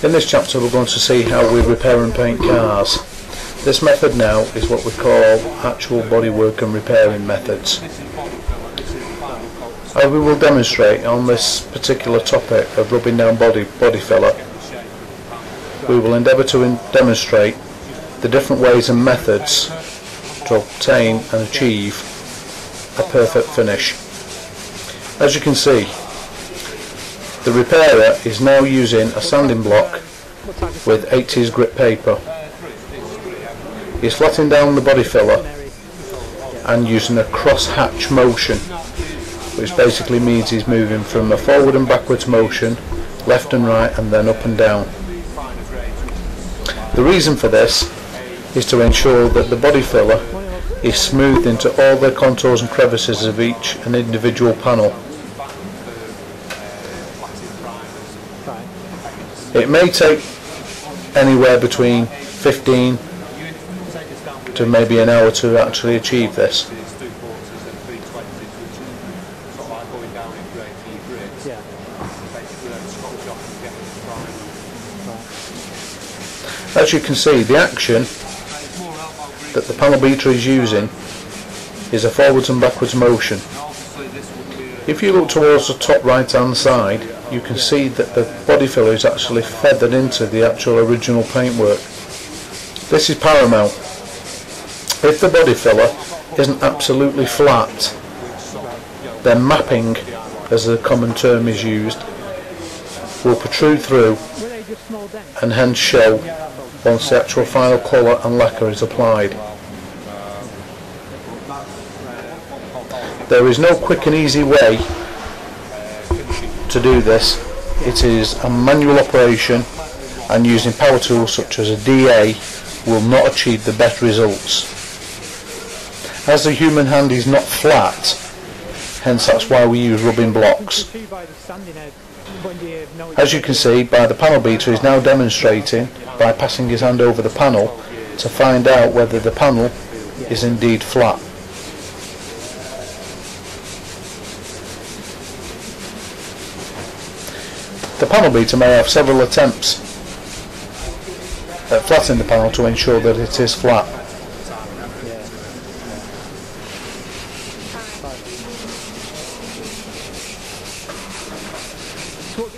In this chapter we're going to see how we repair and paint cars. This method now is what we call actual bodywork and repairing methods. As we will demonstrate on this particular topic of rubbing down body filler, we will endeavour to demonstrate the different ways and methods to obtain and achieve a perfect finish. As you can see, the repairer is now using a sanding block with 80s grit paper. He's flattening down the body filler and using a cross hatch motion, which basically means he's moving from a forward and backwards motion, left and right, and then up and down. The reason for this is to ensure that the body filler is smoothed into all the contours and crevices of each and individual panel. It may take anywhere between 15 to maybe an hour to actually achieve this. As you can see, the action that the panel beater is using is a forwards and backwards motion. If you look towards the top right hand side, you can see that the body filler is actually feathered into the actual original paintwork. This is paramount. If the body filler isn't absolutely flat, then mapping, as the common term is used, will protrude through and hence show once the actual final colour and lacquer is applied. There is no quick and easy way to do this. It is a manual operation, and using power tools such as a DA will not achieve the best results. As the human hand is not flat, hence that's why we use rubbing blocks. As you can see, by the panel beater is now demonstrating by passing his hand over the panel to find out whether the panel is indeed flat. The panel beater may have several attempts at flattening the panel to ensure that it is flat.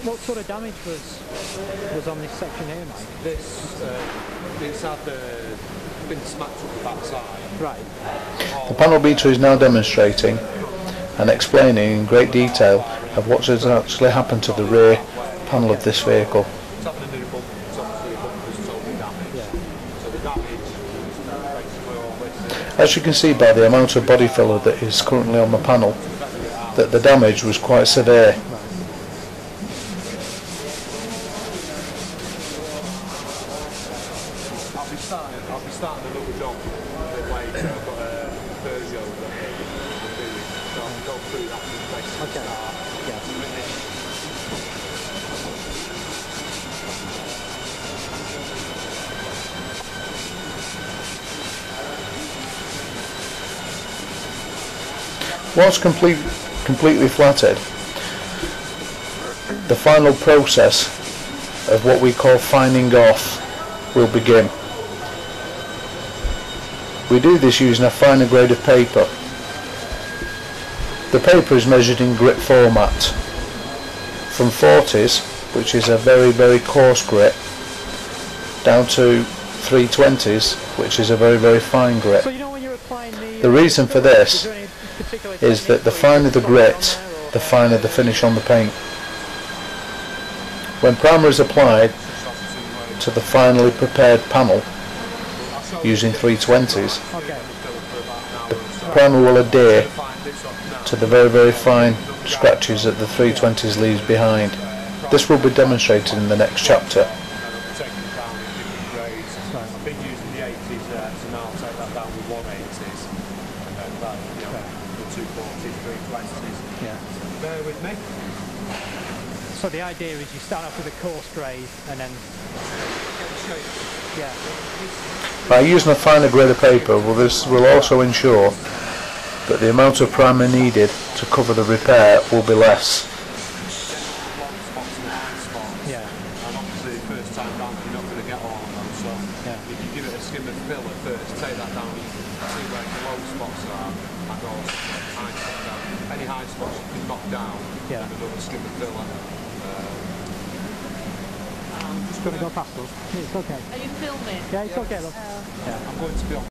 What sort of damage was on this section here, Mike? It's had been smacked up the backside. Right. The panel beater is now demonstrating and explaining in great detail of what has actually happened to the rear panel of this vehicle. As you can see by the amount of body filler that is currently on the panel, that the damage was quite severe. I'll be starting another job a bit later. I've got a Peugeot that I'm doing, so I'll go through that from place to start. Once completely flatted, the final process of what we call fining off will begin. We do this using a finer grade of paper. The paper is measured in grit format, from 40s, which is a very coarse grit, down to 320s, which is a very fine grit. The reason for this is that the finer the grit, the finer the finish on the paint. When primer is applied to the finally prepared panel using 320s, the primer will adhere to the very fine scratches that the 320s leaves behind. This will be demonstrated in the next chapter. I've been using the 80s, so now I'll take that down with 180s, and then that, the 240s, 320s. Yeah. Bear with me. So the idea is you start off with a coarse grade and then... Yeah. By using a finer grade of paper, this will also ensure that the amount of primer needed to cover the repair will be less. Yeah. And obviously the first time high spots you can knock down Yeah. with another strip of filler. I'm just going to go past us. It's okay. Are you filming? Yeah, it's okay, look. Oh. Yeah. I'm going to be on